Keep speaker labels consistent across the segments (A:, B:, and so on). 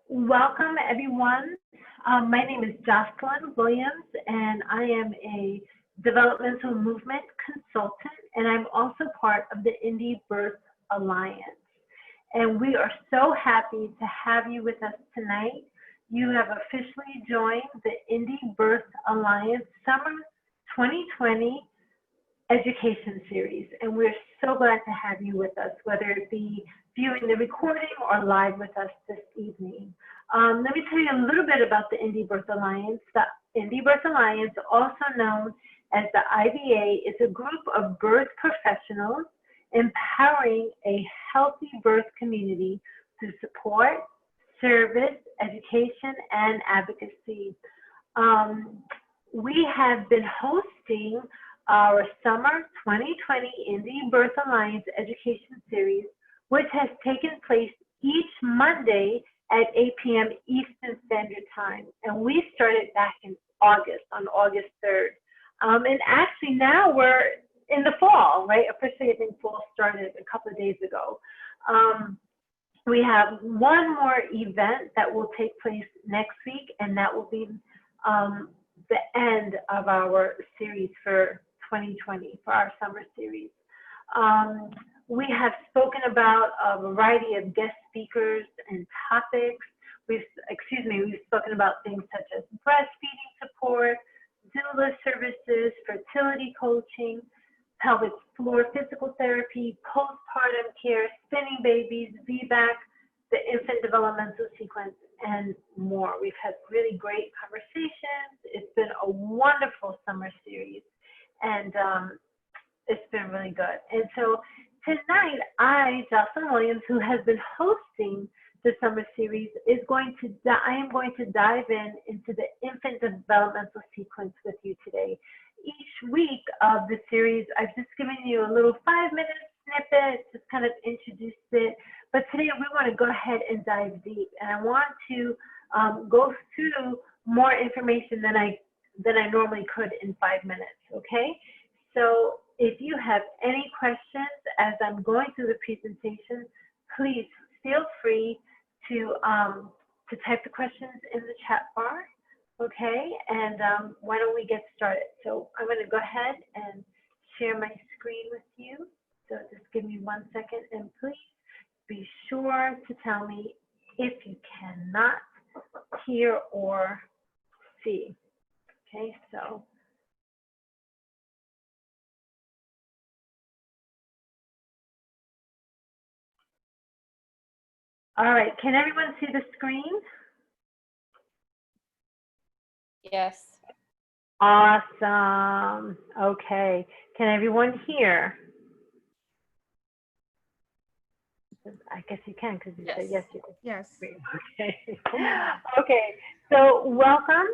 A: Welcome, everyone. My name is Jocelyn Williams, and I am a developmental movement consultant, and I'm also part of the Indie Birth Alliance. And we are so happy to have you with us tonight. You have officially joined the Indie Birth Alliance Summer 2020 Education Series, and we're so glad to have you with us, whether it be viewing the recording or live with us this evening. Let me tell you a little bit about the Indie Birth Alliance. The Indie Birth Alliance, also known as the IBA, is a group of birth professionals empowering a healthy birth community through support, service, education, and advocacy. We have been hosting our Summer 2020 Indie Birth Alliance Education Series, which has taken place each Monday at 8 p.m. Eastern Standard Time. And we started back in August, on August 3rd. And actually now we're in the fall, right? Officially, I think fall started a couple of days ago. We have one more event that will take place next week, and that will be the end of our series for 2020, for our summer series. We have spoken about a variety of guest speakers and topics. We've spoken about things such as breastfeeding support, doula services, fertility coaching, pelvic floor physical therapy, postpartum care, spinning babies, VBAC, the infant developmental sequence, and more. We've had really great conversations. It's been a wonderful summer series, and it's been really good. And so tonight, Jocelyn Williams, who has been hosting the summer series, I am going to dive into the infant developmental sequence with you today. Each week of the series, I've just given you a little 5-minute snippet, just kind of introduced it. But today we want to go ahead and dive deep, and I want to go through more information than I normally could in 5 minutes. Okay, so if you have any questions as I'm going through the presentation, please feel free to type the questions in the chat bar. Okay, and why don't we get started? So I'm going to go ahead and share my screen with you. So just give me 1 second, and please be sure to tell me if you cannot hear or see. Okay, so all right, can everyone see the screen?
B: Yes.
A: Awesome. Okay, can everyone hear? I guess you can, because you said yes, you can.
B: Yes.
A: Okay. Okay, so welcome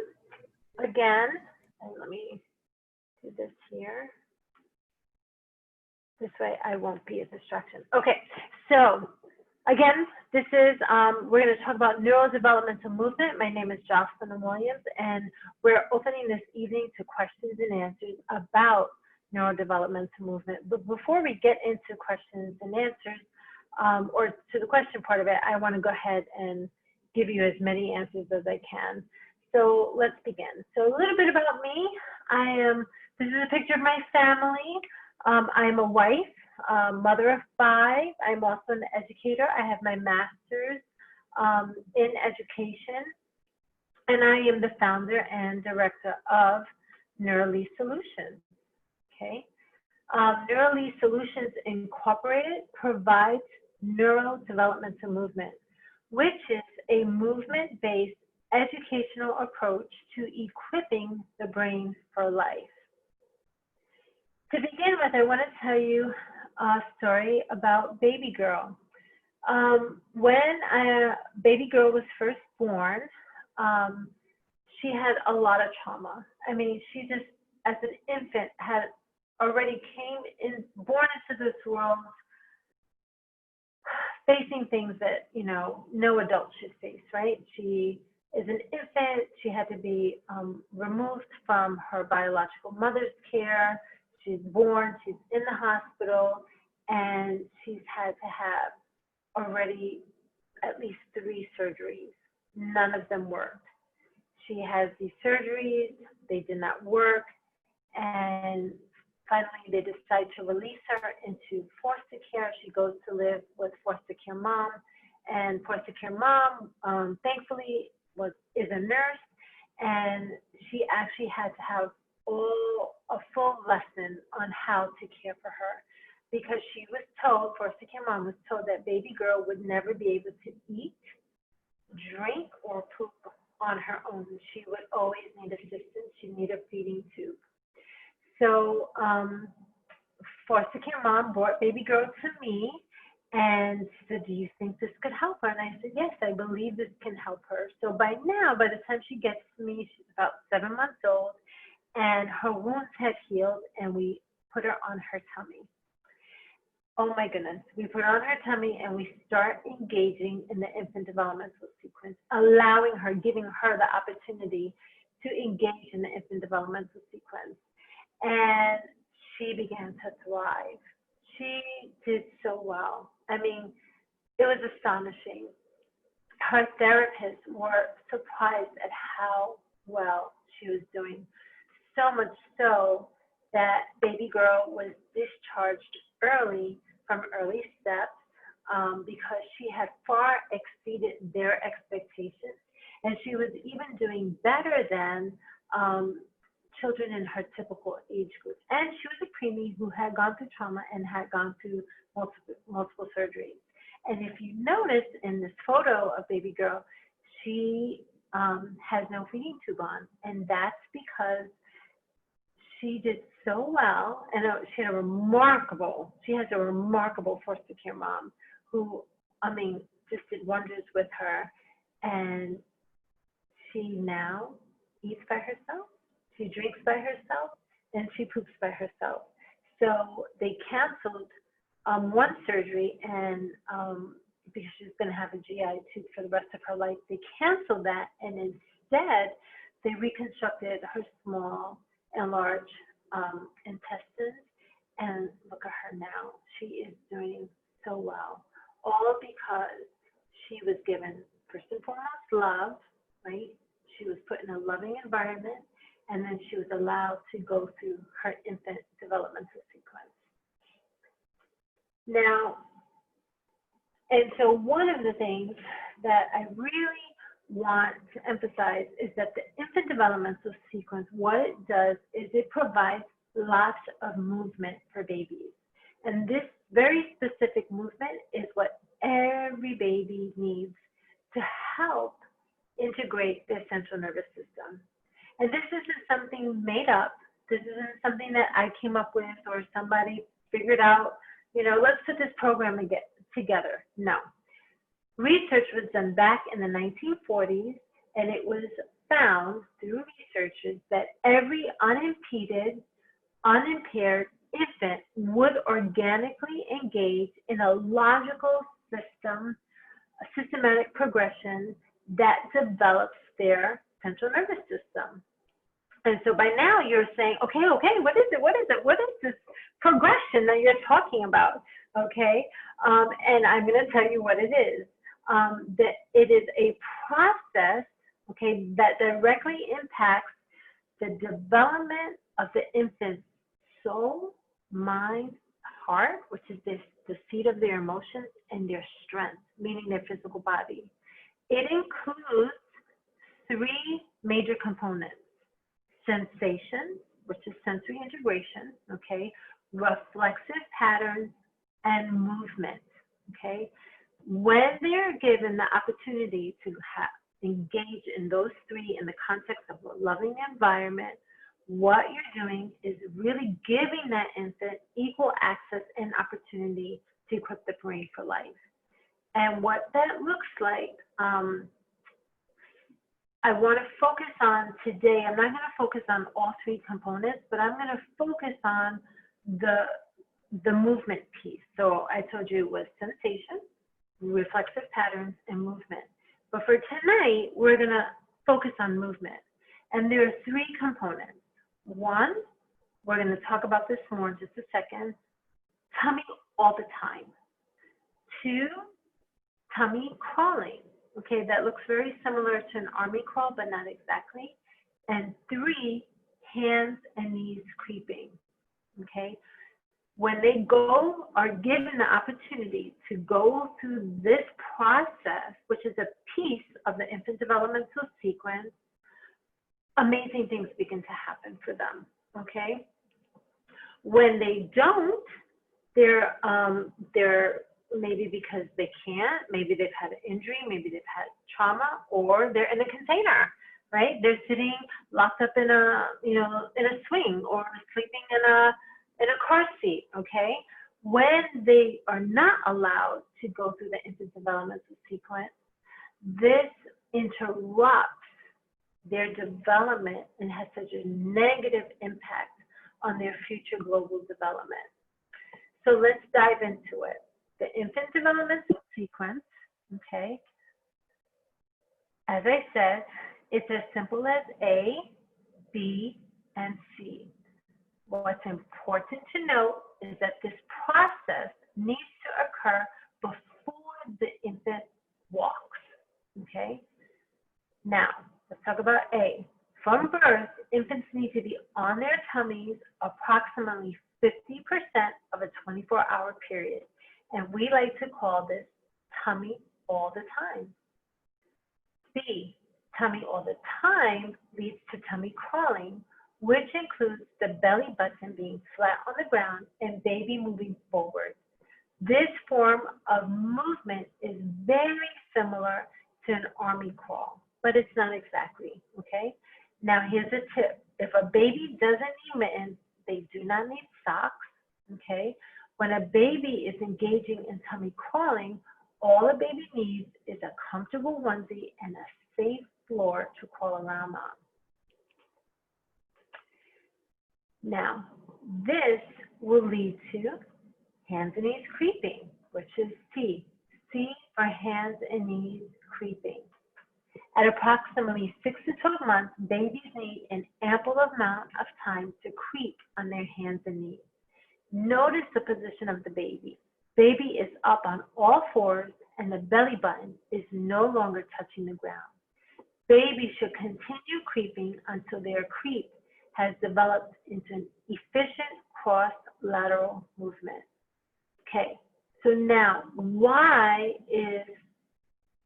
A: again. And let me do this here. This way I won't be a distraction. Okay, so again, this is, we're going to talk about neurodevelopmental movement. My name is Jocelyn Williams, and we're opening this evening to questions and answers about neurodevelopmental movement. But before we get into questions and answers, or to the question part of it, I want to go ahead and give you as many answers as I can. So let's begin. So a little bit about me. This is a picture of my family. I'm a wife, mother of 5. I'm also an educator. I have my master's in education, and I am the founder and director of NeurollyIBAEducation Solutions. Okay. NeurollyIBAE Solutions Incorporated provides neurodevelopmental movement, which is a movement-based educational approach to equipping the brain for life. To begin with, I want to tell you a story about baby girl. When baby girl was first born, she had a lot of trauma. I mean, she just, as an infant, had already born into this world facing things that, you know, no adult should face, right? She is an infant. She had to be removed from her biological mother's care. She's born, she's in the hospital, and she's had to have already at least 3 surgeries. None of them worked. She has these surgeries, they did not work, and finally they decide to release her into foster care. She goes to live with foster care mom, and foster care mom, thankfully, is a nurse, and she actually had to have a full lesson on how to care for her, because she was told, foster care mom was told, that baby girl would never be able to eat, drink, or poop on her own. She would always need assistance. She'd need a feeding tube. So foster care mom brought baby girl to me and said, do you think this could help her? And I said, yes, I believe this can help her. So by now, by the time she gets to me, she's about 7 months old, and her wounds had healed, and we put her on her tummy. Oh my goodness, we put her on her tummy and we start engaging in the infant developmental sequence, allowing her, giving her the opportunity to engage in the infant developmental sequence. And she began to thrive. She did so well. I mean, it was astonishing. Her therapists were surprised at how well she was doing. So much so that baby girl was discharged early from early steps because she had far exceeded their expectations. And she was even doing better than children in her typical age group. And she was a preemie who had gone through trauma and had gone through multiple surgeries. And if you notice in this photo of baby girl, she has no feeding tube on. And that's because she did so well, and she has a remarkable foster care mom who, I mean, just did wonders with her. And she now eats by herself, she drinks by herself, and she poops by herself. So they canceled one surgery, and because she's going to have a GI tube for the rest of her life, they canceled that, and instead they reconstructed her small and large intestines, and look at her now. She is doing so well, all because she was given, first and foremost, love, right? She was put in a loving environment, and then she was allowed to go through her infant developmental sequence. Now, and so one of the things that I really want to emphasize is that the infant developmental sequence, what it does is it provides lots of movement for babies. And this very specific movement is what every baby needs to help integrate their central nervous system. And this isn't something made up. This isn't something that I came up with or somebody figured out, let's put this program together. No. Research was done back in the 1940s, and it was found through researchers that every unimpeded, unimpaired infant would organically engage in a logical system, a systematic progression that develops their central nervous system. And so by now you're saying, okay, what is it? What is this progression that you're talking about? Okay, and I'm going to tell you what it is. That it is a process, okay, that directly impacts the development of the infant's soul, mind, heart, which is the seat of their emotions, and their strength, meaning their physical body. It includes 3 major components: sensation, which is sensory integration, okay, reflexive patterns, and movement, okay. When they're given the opportunity to engage in those 3 in the context of a loving environment, what you're doing is really giving that infant equal access and opportunity to equip the brain for life. And what that looks like, I want to focus on today. I'm not going to focus on all 3 components, but I'm going to focus on the movement piece. So I told you it was sensation, reflexive patterns, and movement. But for tonight, we're going to focus on movement. And there are 3 components. 1, we're going to talk about this more in just a second, tummy all the time. 2, tummy crawling. Okay, that looks very similar to an army crawl, but not exactly. And 3, hands and knees creeping. Okay, when they are given the opportunity to go through this process, which is a piece of the infant developmental sequence, amazing things begin to happen for them. Okay, when they don't, they're maybe because they can't, maybe they've had an injury, maybe they've had trauma, or they're in a container, right? They're sitting locked up in a, in a swing, or sleeping in a car seat, okay? When they are not allowed to go through the infant developmental sequence, this interrupts their development and has such a negative impact on their future global development. So let's dive into it. The infant developmental sequence, okay, as I said, it's as simple as A, B, and C. What's important to note is that this process needs to occur before the infant walks, okay? Now, let's talk about A. From birth, infants need to be on their tummies approximately 50% of a 24-hour period, and we like to call this tummy all the time. B, tummy all the time leads to tummy crawling, which includes the belly button being flat on the ground and baby moving forward. This form of movement is very similar to an army crawl, but it's not exactly, okay? Now here's a tip. If a baby doesn't need mittens, they do not need socks, okay? When a baby is engaging in tummy crawling, all a baby needs is a comfortable onesie and a safe floor to crawl around on. Now, this will lead to hands and knees creeping, which is C. C for hands and knees creeping. At approximately 6 to 12 months, babies need an ample amount of time to creep on their hands and knees. Notice the position of the baby. Baby is up on all fours and the belly button is no longer touching the ground. Baby should continue creeping until their creep has developed into an efficient cross-lateral movement. Okay, so now why is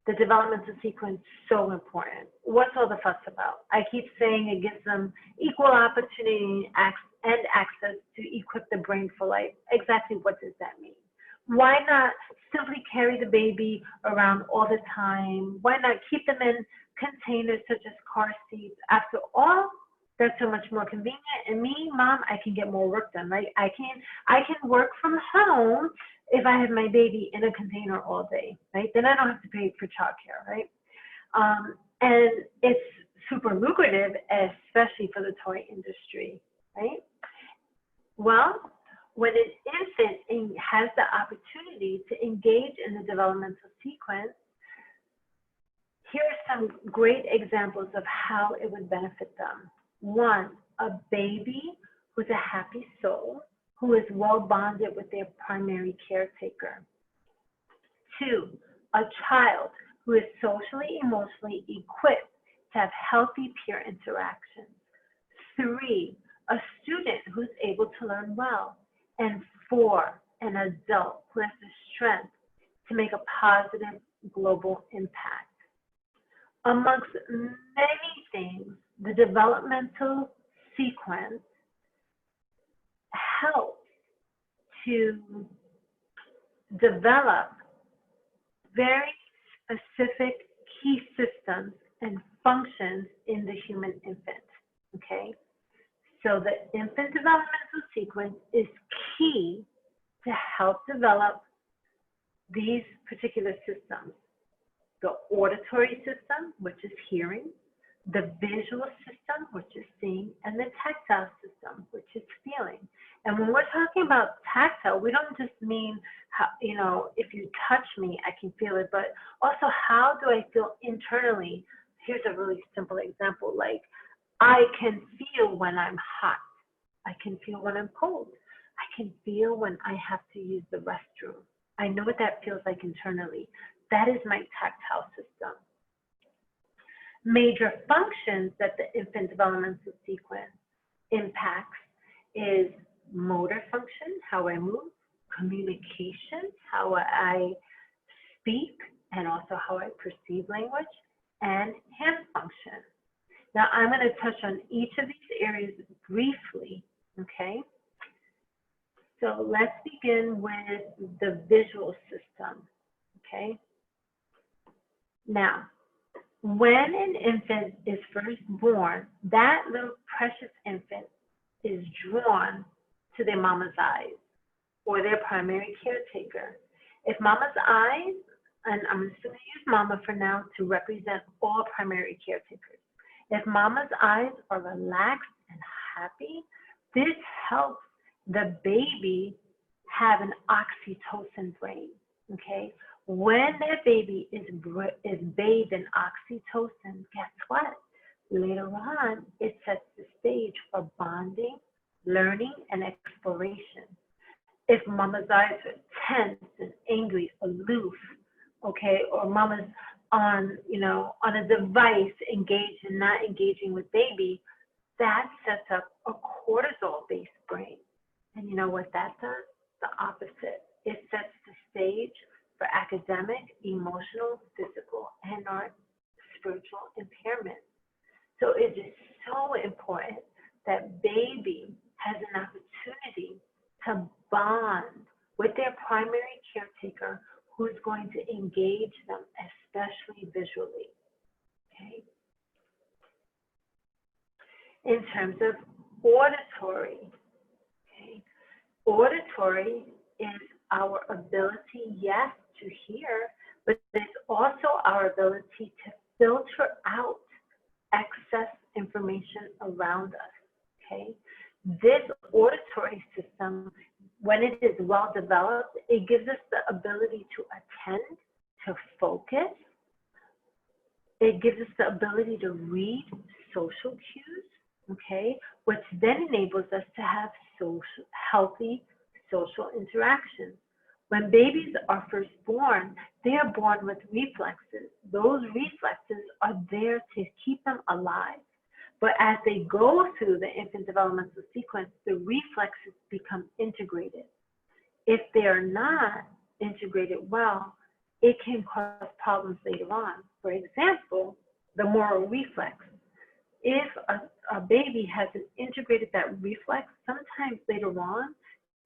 A: the developmental sequence so important? What's all the fuss about? I keep saying it gives them equal opportunity and access to equip the brain for life. Exactly what does that mean? Why not simply carry the baby around all the time? Why not keep them in containers such as car seats? After all, that's so much more convenient. And me, mom, I can get more work done, right? I can work from home if I have my baby in a container all day, right? Then I don't have to pay for childcare, right? And it's super lucrative, especially for the toy industry, right? Well, when an infant has the opportunity to engage in the developmental sequence, here are some great examples of how it would benefit them. 1, a baby who's a happy soul, who is well bonded with their primary caretaker. 2, a child who is socially, emotionally equipped to have healthy peer interactions. 3, a student who's able to learn well. And 4, an adult who has the strength to make a positive global impact. Amongst many things, the developmental sequence helps to develop very specific key systems and functions in the human infant, okay? So the infant developmental sequence is key to help develop these particular systems. The auditory system, which is hearing, the visual system, which is seeing, and the tactile system, which is feeling. And when we're talking about tactile, we don't just mean, how, if you touch me, I can feel it, but also how do I feel internally? Here's a really simple example, like I can feel when I'm hot. I can feel when I'm cold. I can feel when I have to use the restroom. I know what that feels like internally. That is my tactile system. Major functions that the infant developmental sequence impacts is motor function, how I move, communication, how I speak, and also how I perceive language, and hand function. Now, I'm going to touch on each of these areas briefly, okay? So let's begin with the visual system, okay? Now, when an infant is first born, that little precious infant is drawn to their mama's eyes or their primary caretaker. If mama's eyes, and I'm just going to use mama for now to represent all primary caretakers. If mama's eyes are relaxed and happy, this helps the baby have an oxytocin brain, okay? When that baby is bathed in oxytocin, guess what? Later on, it sets the stage for bonding, learning, and exploration. If mama's eyes are tense and angry, aloof, okay, or mama's on, on a device, engaged and not engaging with baby, that sets up a cortisol-based brain. And you know what that does? The opposite. It sets the stage for academic, emotional, physical, and or spiritual impairment. So it is so important that baby has an opportunity to bond with their primary caretaker who's going to engage them, especially visually, okay? In terms of auditory, okay? Auditory is our ability, yes, to hear, but it's also our ability to filter out excess information around us, okay? This auditory system, when it is well developed, it gives us the ability to attend, to focus. It gives us the ability to read social cues, okay, which then enables us to have healthy social interactions. When babies are first born, they are born with reflexes. Those reflexes are there to keep them alive. But as they go through the infant developmental sequence, the reflexes become integrated. If they are not integrated well, it can cause problems later on. For example, the moral reflex. If a baby hasn't integrated that reflex, sometimes later on,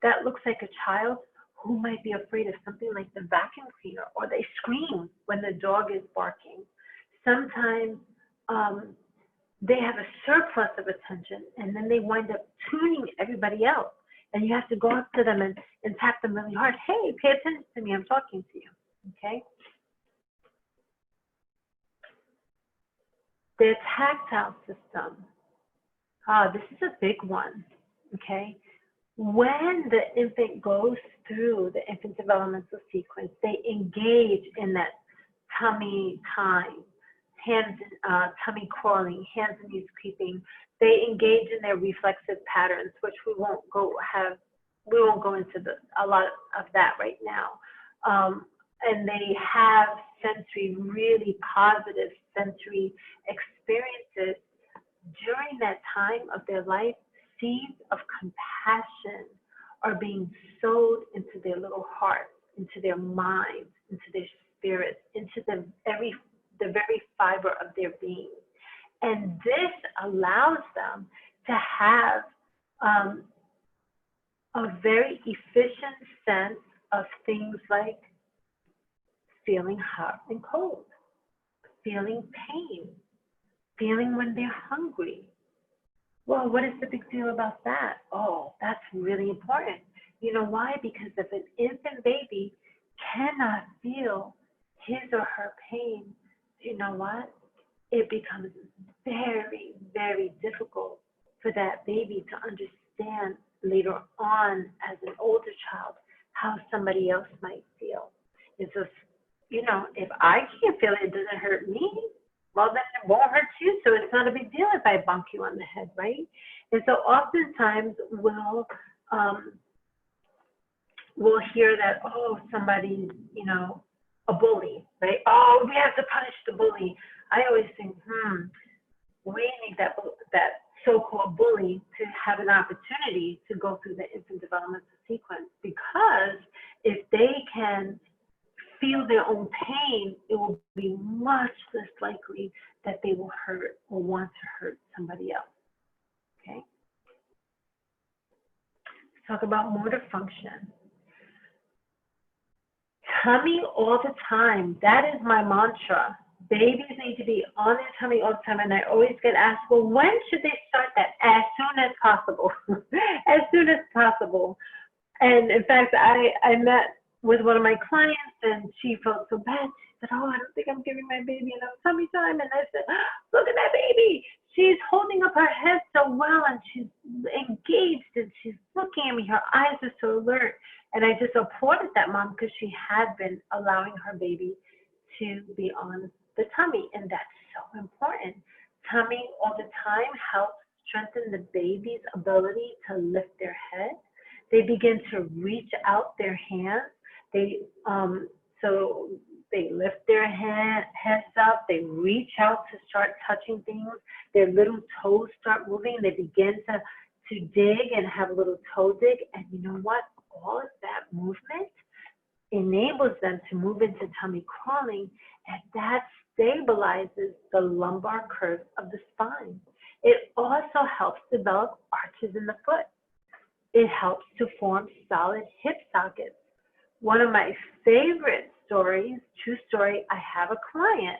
A: that looks like a child who might be afraid of something like the vacuum cleaner, or they scream when the dog is barking. Sometimes they have a surplus of attention, and then they wind up tuning everybody else. And you have to go up to them and tap them really hard. Hey, pay attention to me, I'm talking to you, okay? The tactile system, this is a big one, okay? When the infant goes through the infant developmental sequence, they engage in that tummy time, tummy crawling, hands and knees creeping. They engage in their reflexive patterns, which we won't go into a lot of that right now. And they have really positive sensory experiences. During that time of their life, seeds of compassion are being sowed into their little hearts, into their minds, into their spirits, into the very fiber of their being. And this allows them to have a very efficient sense of things like feeling hot and cold, feeling pain, feeling when they're hungry. Well, what is the big deal about that? Oh, that's really important. You know why? Because if an infant baby cannot feel his or her pain, you know what? It becomes very, very difficult for that baby to understand later on as an older child how somebody else might feel. It's just, if I can't feel it, it doesn't hurt me. Well, then it won't hurt you, so it's not a big deal if I bonk you on the head, right? And so oftentimes we'll hear that, oh, somebody's, a bully, right? Oh, we have to punish the bully. I always think, we need that so-called bully to have an opportunity to go through the infant developmental sequence, because if they can feel their own pain, it will be much less likely that they will hurt or want to hurt somebody else. Okay? Let's talk about motor function. Tummy all the time. That is my mantra. Babies need to be on their tummy all the time, and I always get asked, well, when should they start that? As soon as possible. As soon as possible. And in fact, I met with one of my clients, and she felt so bad. She said, oh, I don't think I'm giving my baby enough tummy time. And I said, look at that baby. She's holding up her head so well, and she's engaged, and she's looking at me. Her eyes are so alert. And I just applauded that mom, because she had been allowing her baby to be on the tummy, and that's so important. Tummy all the time helps strengthen the baby's ability to lift their head. They begin to reach out their hands. So they lift their heads up. They reach out to start touching things. Their little toes start moving. They begin to dig and have a little toe dig. And you know what? All of that movement enables them to move into tummy crawling, and that stabilizes the lumbar curve of the spine. It also helps develop arches in the foot. It helps to form solid hip sockets. One of my favorite stories, true story, I have a client,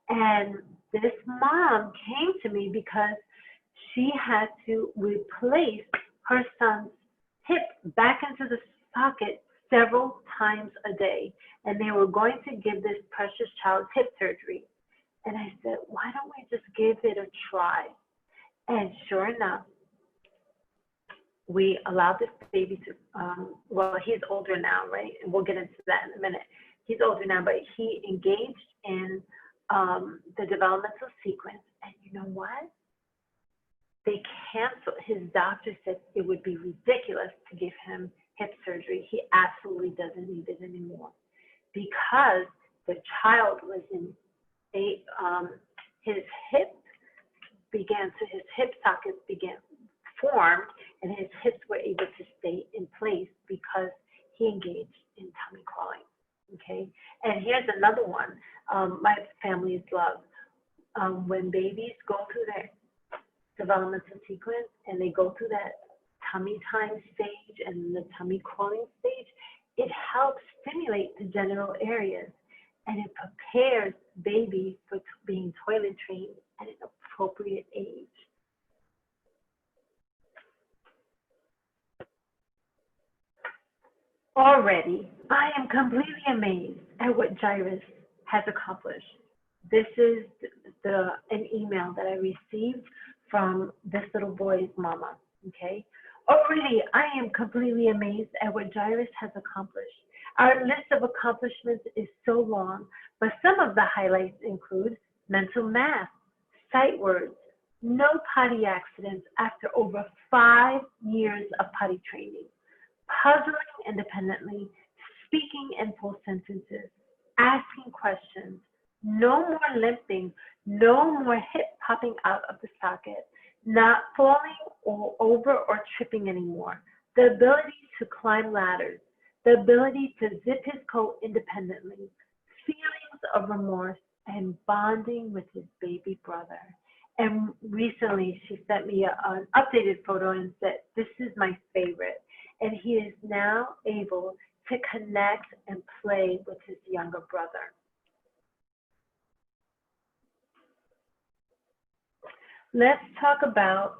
A: and this mom came to me because she had to replace her son's hip back into the socket several times a day, and they were going to give this precious child hip surgery. And I said, why don't we just give it a try? And sure enough, we allowed this baby to, well, he's older now, right? And we'll get into that in a minute. He's older now, but he engaged in the developmental sequence. And you know what? They canceled. His doctor said it would be ridiculous to give him hip surgery. He absolutely doesn't need it anymore, because the child was in his hip sockets began form, and his hips were able to stay in place because he engaged in tummy crawling. Okay, and here's another one. My families love when babies go through their developmental sequence and they go through that tummy time stage and the tummy crawling stage. It helps stimulate the genital areas, and it prepares baby for being toilet trained at an appropriate age. Already, I am completely amazed at what Jairus has accomplished. This is an email that I received from this little boy's mama, okay? Already, I am completely amazed at what Jairus has accomplished. Our list of accomplishments is so long, but some of the highlights include mental math, sight words, no potty accidents after over 5 years of potty training, puzzling independently, speaking in full sentences, asking questions, no more limping, no more hip popping out of the socket, not falling over or tripping anymore, the ability to climb ladders, the ability to zip his coat independently, feelings of remorse, and bonding with his baby brother. And recently she sent me an updated photo and said, this is my favorite. And he is now able to connect and play with his younger brother. Let's talk about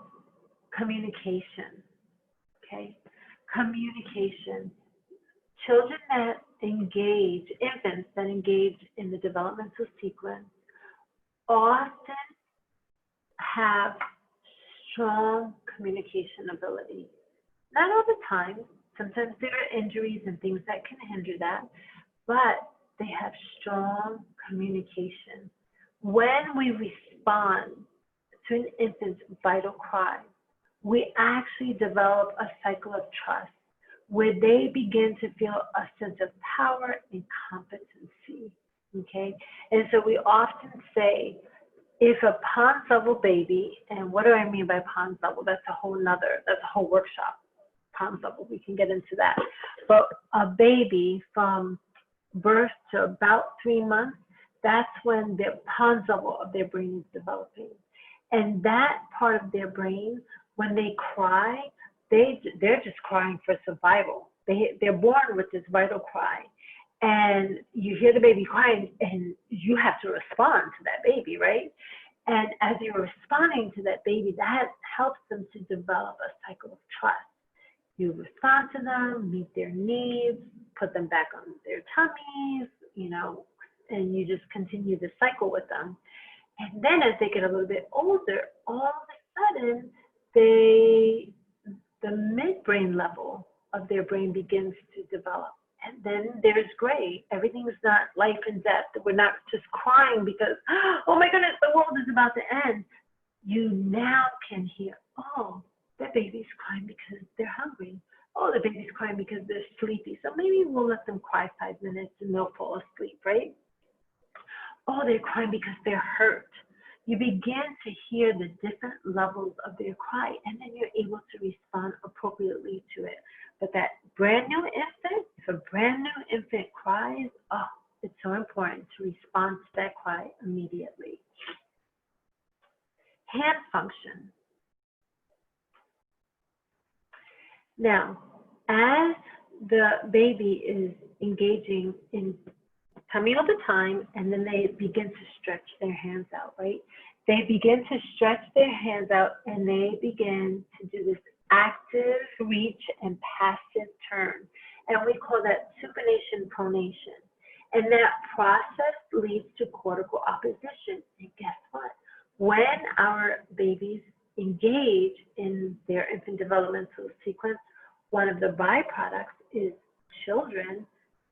A: communication, okay? Communication. Children that engage, infants that engage in the developmental sequence often have strong communication ability. Not all the time. Sometimes there are injuries and things that can hinder that, but they have strong communication. When we respond to an infant's vital cry, we actually develop a cycle of trust where they begin to feel a sense of power and competency. okay? And so we often say, if a pons level baby, and what do I mean by pons level? That's a whole workshop, pons level, we can get into that. But a baby from birth to about 3 months, that's when the pons level of their brain is developing. And that part of their brain, when they cry, they're just crying for survival. They're born with this vital cry. And you hear the baby crying, and you have to respond to that baby, right? And as you're responding to that baby, that helps them to develop a cycle of trust. You respond to them, meet their needs, put them back on their tummies, you know, and you just continue the cycle with them. And then as they get a little bit older, all of a sudden, the midbrain level of their brain begins to develop. And then there's gray. Everything is not life and death. We're not just crying because, oh my goodness, the world is about to end. You now can hear, oh, that baby's crying because they're hungry. Oh, the baby's crying because they're sleepy. So maybe we'll let them cry 5 minutes and they'll fall asleep, right? Oh, they're crying because they're hurt. You begin to hear the different levels of their cry, and then you're able to respond appropriately to it. But that brand new infant, if a brand new infant cries, oh, it's so important to respond to that cry immediately. Hand function. Now, as the baby is engaging in tummy all the time, and then they begin to stretch their hands out, right? They begin to stretch their hands out, and they begin to do this active reach and passive turn. And we call that supination pronation. And that process leads to cortical opposition. And guess what? When our babies engage in their infant developmental sequence, one of the byproducts is children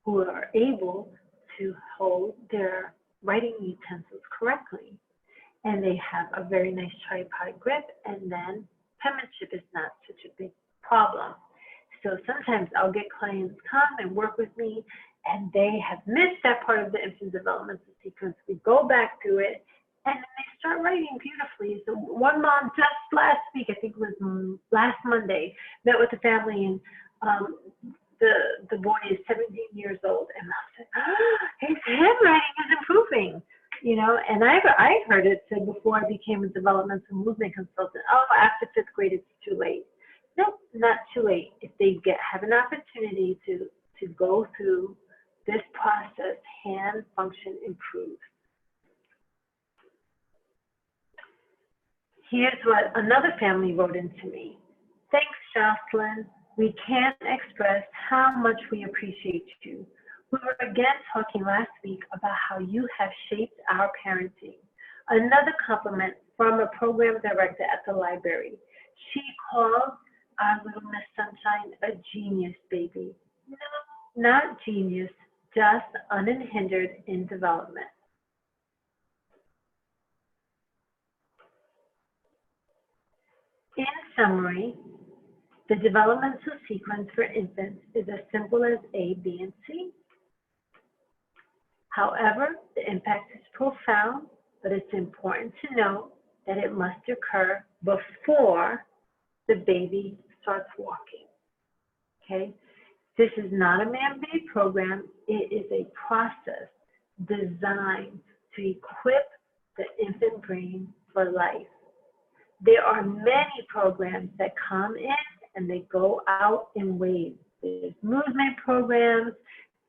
A: who are able to hold their writing utensils correctly. And they have a very nice tripod grip, and then penmanship is not such a big problem. So sometimes I'll get clients come and work with me, and they have missed that part of the infant developmental sequence. We go back to it, and then they start writing beautifully. So one mom just last week, I think it was last Monday, met with the family, and the boy is 17 years old, and mom said, oh, his handwriting is improving. You know, and I've heard it said before I became a developmental movement consultant, oh, after 5th grade, it's too late. Nope, not too late. If they have an opportunity to go through this process, hand function improves. Here's what another family wrote into me. Thanks, Jocelyn. We can't express how much we appreciate you. We were again talking last week about how you have shaped our parenting. Another compliment from a program director at the library. She called our little Miss Sunshine a genius baby. No, not genius, just unhindered in development. In summary, the developmental sequence for infants is as simple as A, B, and C. However, the impact is profound, but it's important to note that it must occur before the baby starts walking, okay? This is not a man-made program. It is a process designed to equip the infant brain for life. There are many programs that come in and they go out in waves. There's movement programs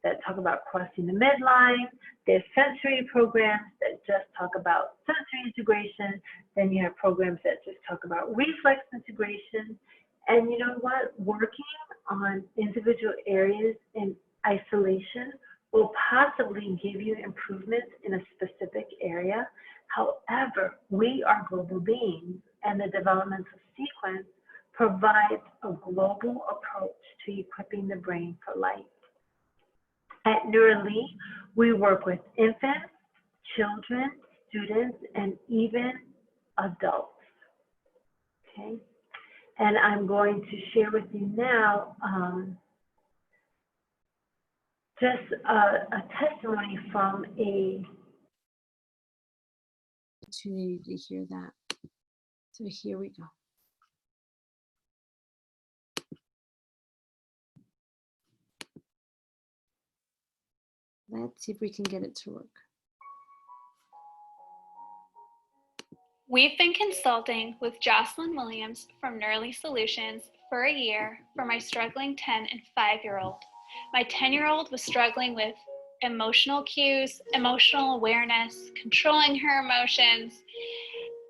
A: that talk about crossing the midline. There's sensory programs that just talk about sensory integration. Then you have programs that just talk about reflex integration. And you know what? Working on individual areas in isolation will possibly give you improvements in a specific area. However, we are global beings, and the developmental sequence provides a global approach to equipping the brain for life. At NeurollyIBAE, we work with infants, children, students, and even adults, okay? And I'm going to share with you now just a testimony from a
C: opportunity to hear that. So here we go. Let's see if we can get it to work.
D: We've been consulting with Jocelyn Williams from Neurally Solutions for a year for my struggling 10 and 5-year-old. My 10-year-old was struggling with emotional cues, emotional awareness, controlling her emotions,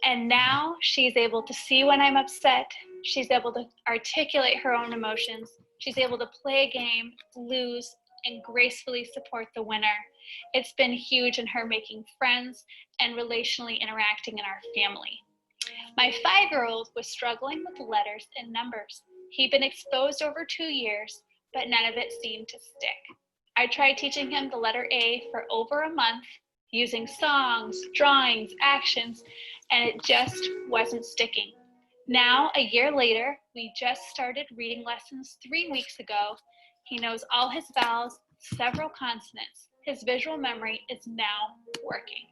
D: and now she's able to see when I'm upset. She's able to articulate her own emotions. She's able to play a game, lose, and gracefully support the winner. It's been huge in her making friends and relationally interacting in our family. My 5-year-old was struggling with letters and numbers. He'd been exposed over 2 years, but none of it seemed to stick. I tried teaching him the letter A for over a month, using songs, drawings, actions, and it just wasn't sticking. Now, a year later, we just started reading lessons 3 weeks ago. He knows all his vowels, several consonants. His visual memory is now working.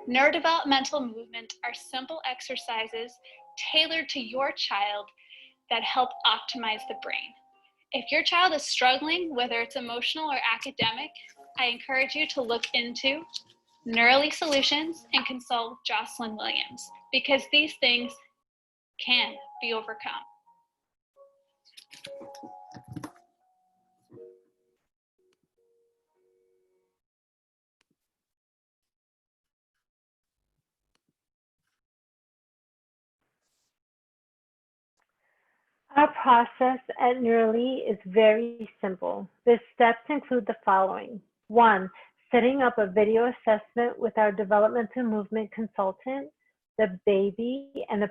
D: Neurodevelopmental movement are simple exercises tailored to your child that help optimize the brain. If your child is struggling, whether it's emotional or academic, I encourage you to look into Neurally Solutions and consult Jocelyn Williams, because these things can be overcome.
A: Our process at Neurally is very simple. The steps include the following. 1, setting up a video assessment with our developmental movement consultant, the baby, and the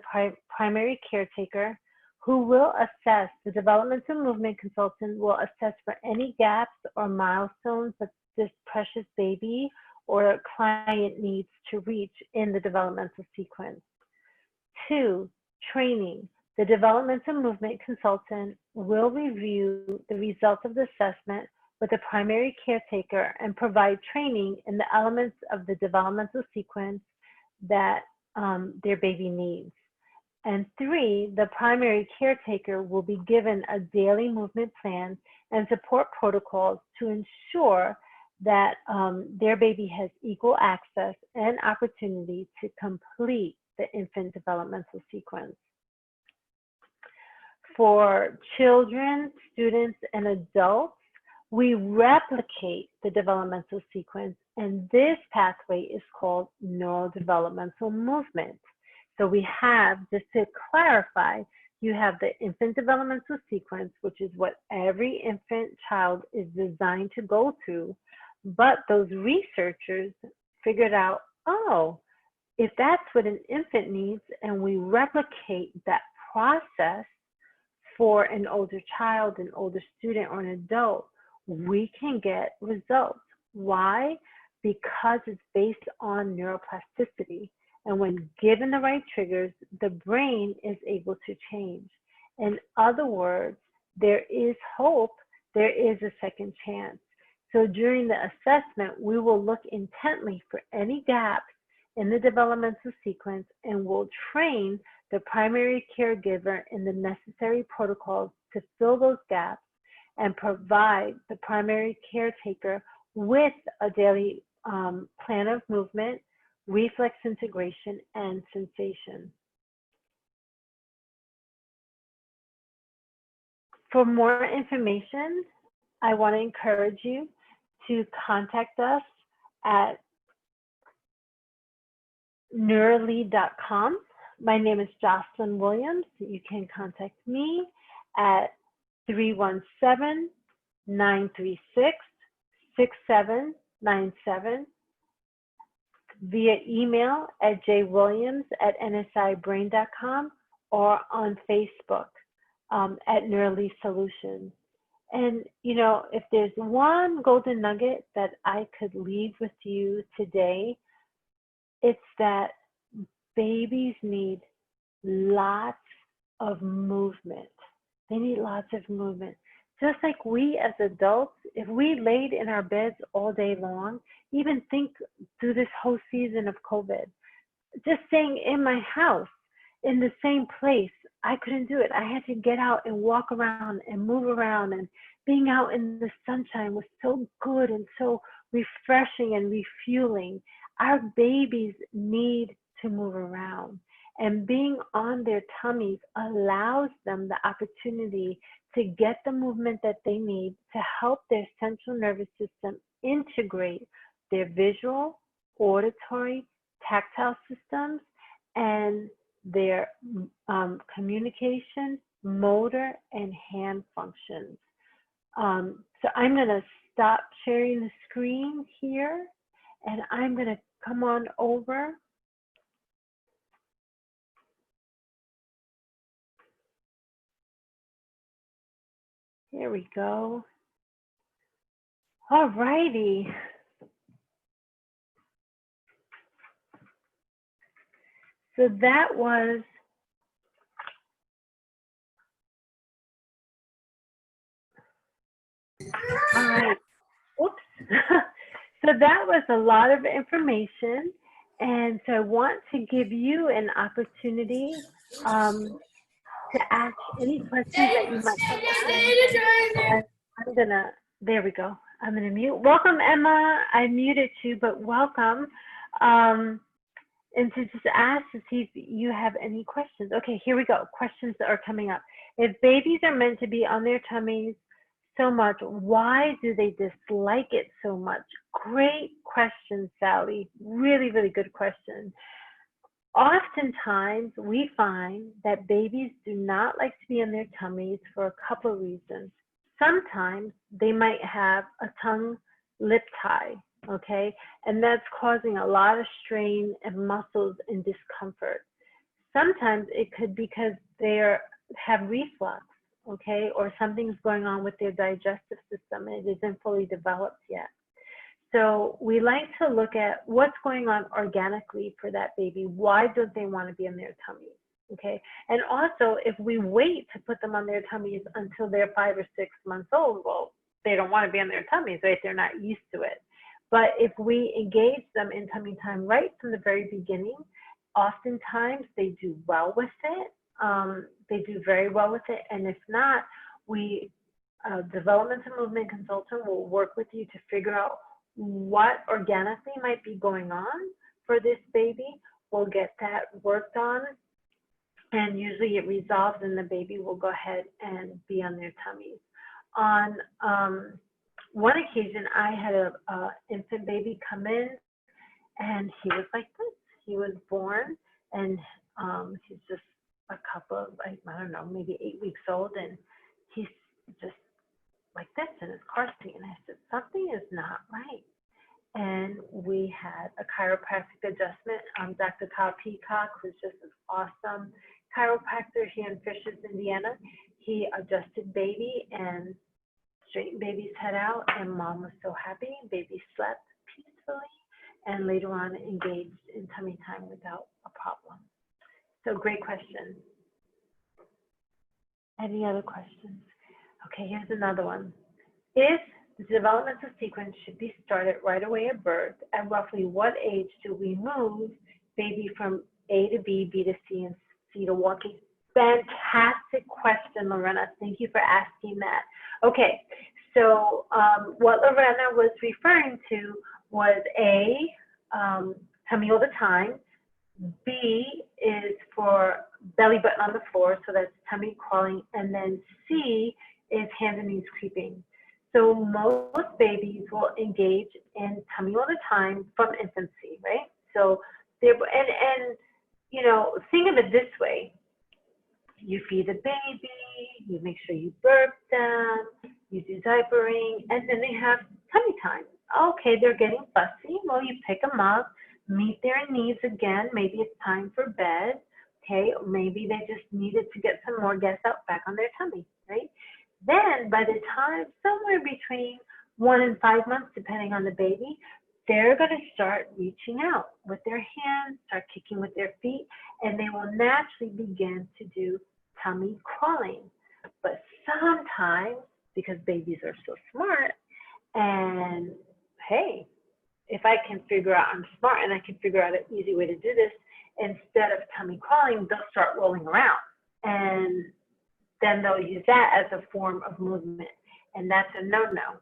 A: primary caretaker, who will assess. The developmental movement consultant will assess for any gaps or milestones that this precious baby or client needs to reach in the developmental sequence. 2, training. The developmental movement consultant will review the results of the assessment with the primary caretaker and provide training in the elements of the developmental sequence that their baby needs. And 3, the primary caretaker will be given a daily movement plan and support protocols to ensure that their baby has equal access and opportunity to complete the infant developmental sequence. For children, students, and adults, we replicate the developmental sequence, and this pathway is called neurodevelopmental movement. So we have, just to clarify, you have the infant developmental sequence, which is what every infant child is designed to go through, but those researchers figured out, oh, if that's what an infant needs, and we replicate that process for an older child, an older student, or an adult, we can get results. Why? Because it's based on neuroplasticity. And when given the right triggers, the brain is able to change. In other words, there is hope, there is a second chance. So during the assessment, we will look intently for any gaps in the developmental sequence and will train the primary caregiver in the necessary protocols to fill those gaps and provide the primary caretaker with a daily plan of movement, reflex integration, and sensation. For more information, I want to encourage you to contact us at NeurollyIBAEducation. My name is Jocelyn Williams. You can contact me at 317-936-6797 via email at jwilliams@nsibrain.com or on Facebook at Neurally Solutions. And, you know, if there's one golden nugget that I could leave with you today, it's that babies need lots of movement. They need lots of movement. just like we as adults, if we laid in our beds all day long, even think through this whole season of COVID, just staying in my house, in the same place, I couldn't do it. I had to get out and walk around and move around, and being out in the sunshine was so good and so refreshing and refueling. Our babies need to move around, and being on their tummies allows them the opportunity to get the movement that they need to help their central nervous system integrate their visual, auditory, tactile systems, and their communication, motor, and hand functions. So I'm going to stop sharing the screen here, and I'm going to come on over. Here we go. All righty. So that was all right. Oops. So that was a lot of information. And so I want to give you an opportunity to ask any questions that you might have. I'm gonna, there we go. I'm gonna mute. Welcome, Emma. I muted you, but welcome. And to just ask to see if you have any questions. Okay, here we go. Questions that are coming up. If babies are meant to be on their tummies so much, why do they dislike it so much? Great question, Sally. Really, really good question. Oftentimes, we find that babies do not like to be on their tummies for a couple of reasons. Sometimes they might have a tongue-lip tie, okay? And that's causing a lot of strain and muscles and discomfort. Sometimes it could be because they have reflux, okay? Or something's going on with their digestive system and it isn't fully developed yet. So we like to look at what's going on organically for that baby. Why don't they want to be on their tummies? Okay. And also, if we wait to put them on their tummies until they're 5 or 6 months old, well, they don't want to be on their tummies, right? They're not used to it. But if we engage them in tummy time right from the very beginning, oftentimes they do well with it. They do very well with it. And if not, we, development and movement consultant, will work with you to figure out what organically might be going on for this baby. We'll get that worked on, and usually it resolves and the baby will go ahead and be on their tummies. On one occasion, I had a infant baby come in, and he was like this. He was born, and he's just a couple of, I don't know, maybe 8 weeks old, and he's just like this in his car seat. And I said, something is not right. And we had a chiropractic adjustment. Dr. Kyle Peacock, who's just an awesome chiropractor here in Fishers, Indiana. He adjusted baby and straightened baby's head out, and mom was so happy. Baby slept peacefully and later on engaged in tummy time without a problem. So great question. Any other questions? Okay, here's another one. If the developmental sequence should be started right away at birth, at roughly what age do we move baby from A to B, B to C, and C to walking? Fantastic question, Lorena. Thank you for asking that. Okay, so what Lorena was referring to was A, tummy all the time. B is for belly button on the floor, so that's tummy crawling. And then C is hands and knees creeping. So most babies will engage in tummy all the time from infancy, right? So they're, and you know, think of it this way. You feed the baby, you make sure you burp them, you do diapering, and then they have tummy time. Okay, they're getting fussy. Well, you pick them up, meet their needs again. Maybe it's time for bed. Okay, or maybe they just needed to get some more gas out back on their tummy, right? Then by the time, somewhere between 1 and 5 months, depending on the baby, they're going to start reaching out with their hands, start kicking with their feet, and they will naturally begin to do tummy crawling. But sometimes because babies are so smart. And hey, if I can figure out I'm smart and I can figure out an easy way to do this, instead of tummy crawling, they'll start rolling around. And then they'll use that as a form of movement. And that's a no-no.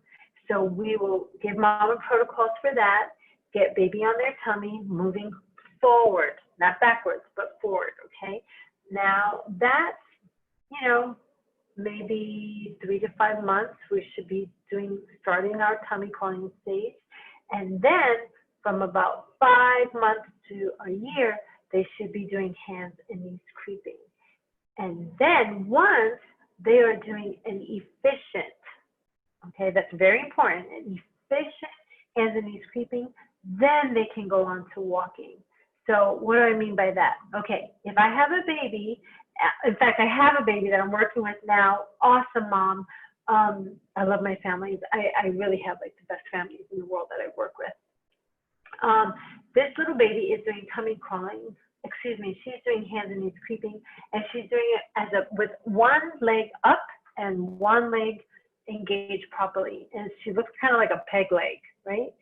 A: So we will give mama protocols for that, get baby on their tummy, moving forward, not backwards, but forward, okay? Now that's, you know, maybe 3 to 5 months, we should be starting our tummy crawling stage. And then from about 5 months to a year, they should be doing hands and knees creeping. And then once they are doing an efficient, okay, that's very important, an efficient hands and knees creeping, then they can go on to walking. So what do I mean by that? Okay, if I have a baby, in fact, I have a baby that I'm working with now, awesome mom. I love my families. I really have like the best families in the world that I work with. This little baby is doing tummy crawling. Excuse me, she's doing hands and knees creeping, and she's doing it with one leg up and one leg engaged properly. And she looks kind of like a peg leg, right?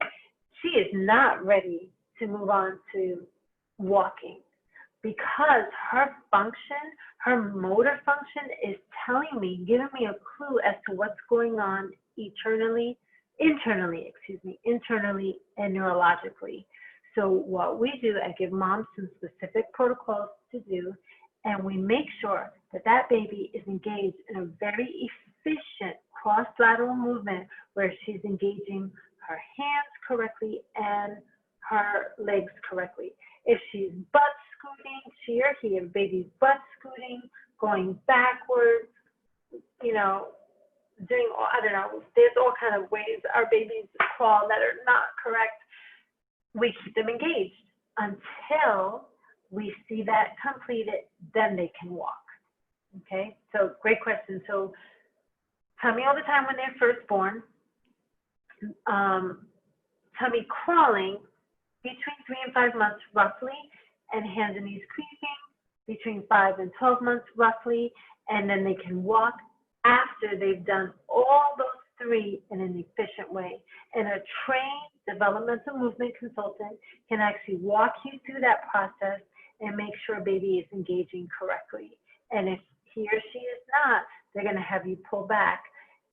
A: She is not ready to move on to walking because her function, her motor function is telling me, giving me a clue as to what's going on internally and neurologically. So what we do, I give moms some specific protocols to do, and we make sure that that baby is engaged in a very efficient cross-lateral movement where she's engaging her hands correctly and her legs correctly. If she's butt scooting, she or he, if baby's butt scooting, going backwards, you know, doing, I don't know, there's all kind of ways our babies crawl that are not correct. We keep them engaged until we see that completed, then they can walk. Okay, so great question. So tummy all the time when they're first born, tummy crawling between 3 and 5 months roughly, and hands and knees creeping between 5 and 12 months roughly, and then they can walk after they've done all those 3 in an efficient way. And a trained developmental movement consultant can actually walk you through that process and make sure baby is engaging correctly. And if he or she is not, they're going to have you pull back.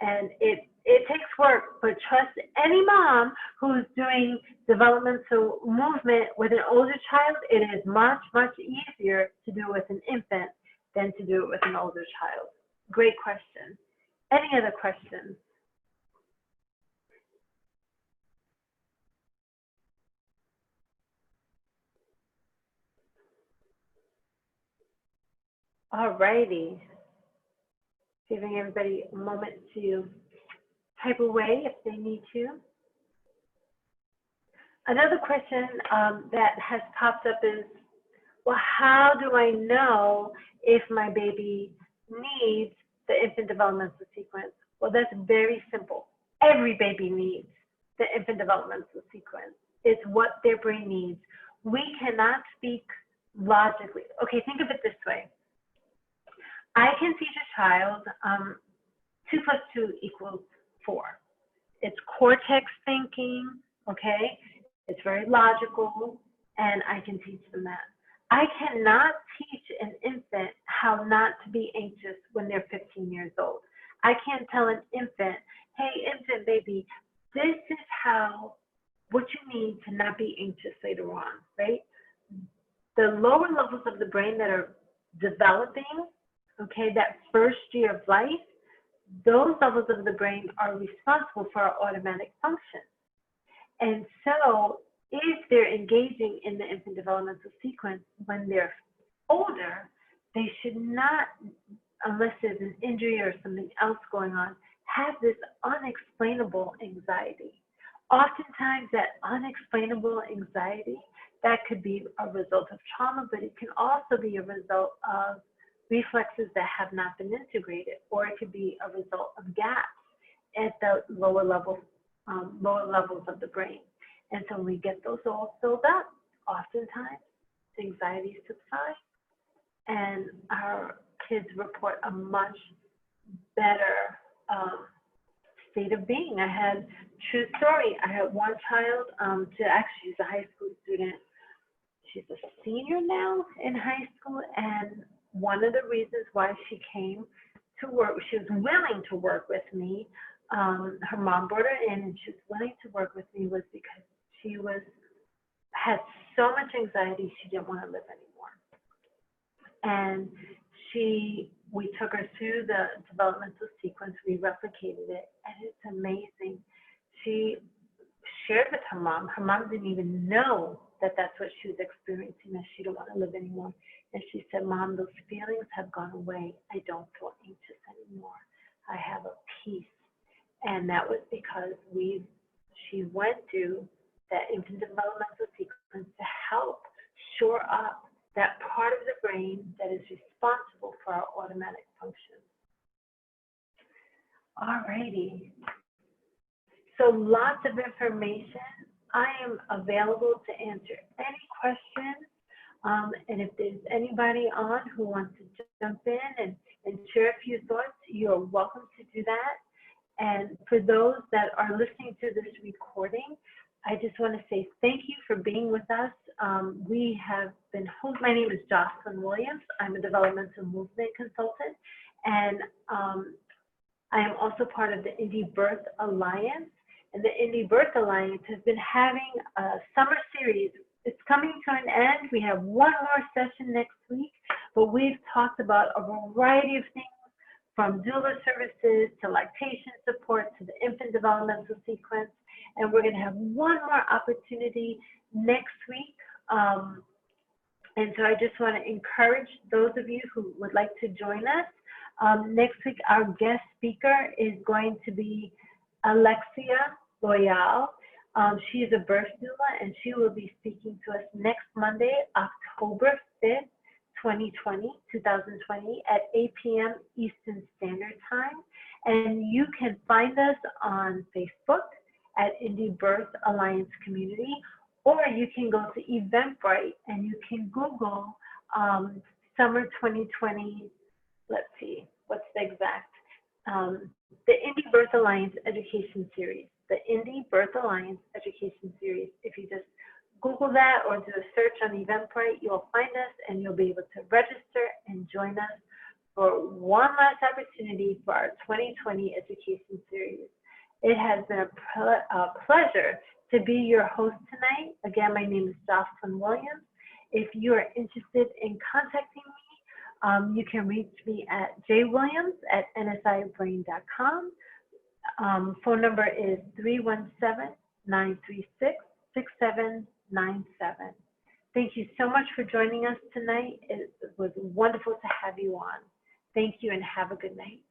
A: And it takes work, but trust any mom who's doing developmental movement with an older child, it is much, much easier to do with an infant than to do it with an older child. Great question. Any other questions? All righty. Giving everybody a moment to type away if they need to. Another question that has popped up is, well, how do I know if my baby needs the infant developmental sequence? Well, that's very simple. Every baby needs the infant developmental sequence. It's what their brain needs. We cannot speak logically. Okay, think of it this way. I can teach a child 2 plus 2 equals 4. It's cortex thinking, okay? It's very logical, and I can teach them that. I cannot teach an infant how not to be anxious when they're 15 years old. I can't tell an infant, hey, infant baby, this is what you need to not be anxious later on, right? The lower levels of the brain that are developing, okay, that first year of life, those levels of the brain are responsible for our automatic function. And so if they're engaging in the infant developmental sequence when they're older, they should not, unless there's an injury or something else going on, have this unexplainable anxiety. Oftentimes that unexplainable anxiety, that could be a result of trauma, but it can also be a result of reflexes that have not been integrated, or it could be a result of gaps at the lower levels of the brain. And so when we get those all filled up, oftentimes anxiety subsides and our kids report a much better state of being. I had, true story, I had one child, she's a high school student. She's a senior now in high school, and one of the reasons why she came to work, she was willing to work with me. Her mom brought her in, and she was willing to work with me was because she had so much anxiety she didn't want to live anymore. And we took her through the developmental sequence, we replicated it, and it's amazing. She shared with her mom didn't even know that that's what she was experiencing, that she didn't want to live anymore. And she said, Mom, those feelings have gone away. I don't feel anxious anymore. I have a peace. And that was because she went through that infant developmental sequence to help shore up that part of the brain that is responsible for our automatic functions. All righty. So lots of information. I am available to answer any questions. And if there's anybody on who wants to jump in and share a few thoughts, you're welcome to do that. And for those that are listening to this recording, I just want to say thank you for being with us. We have been my name is Jocelyn Williams. I'm a developmental movement consultant, and I am also part of the Indie Birth Alliance. And the Indie Birth Alliance has been having a summer series. It's coming to an end. We have one more session next week, but we've talked about a variety of things, from doula services to lactation support to the infant developmental sequence. And we're going to have one more opportunity next week. And so I just want to encourage those of you who would like to join us. Next week, our guest speaker is going to be Alexia Loyal. She is a birth doula, and she will be speaking to us next Monday, October 5th, 2020 at 8 p.m. Eastern Standard Time. And you can find us on Facebook at Indie Birth Alliance Community, or you can go to Eventbrite and you can Google Summer 2020, let's see, what's the exact, the Indie Birth Alliance Education Series, the Indie Birth Alliance Education Series. If you just Google that or do a search on Eventbrite, you'll find us and you'll be able to register and join us for one last opportunity for our 2020 Education Series. It has been a pleasure to be your host tonight. Again, my name is Jocelyn Williams. If you are interested in contacting me, you can reach me at jwilliams@nsibrain.com. Phone number is 317-936-6797. Thank you so much for joining us tonight. It was wonderful to have you on. Thank you and have a good night.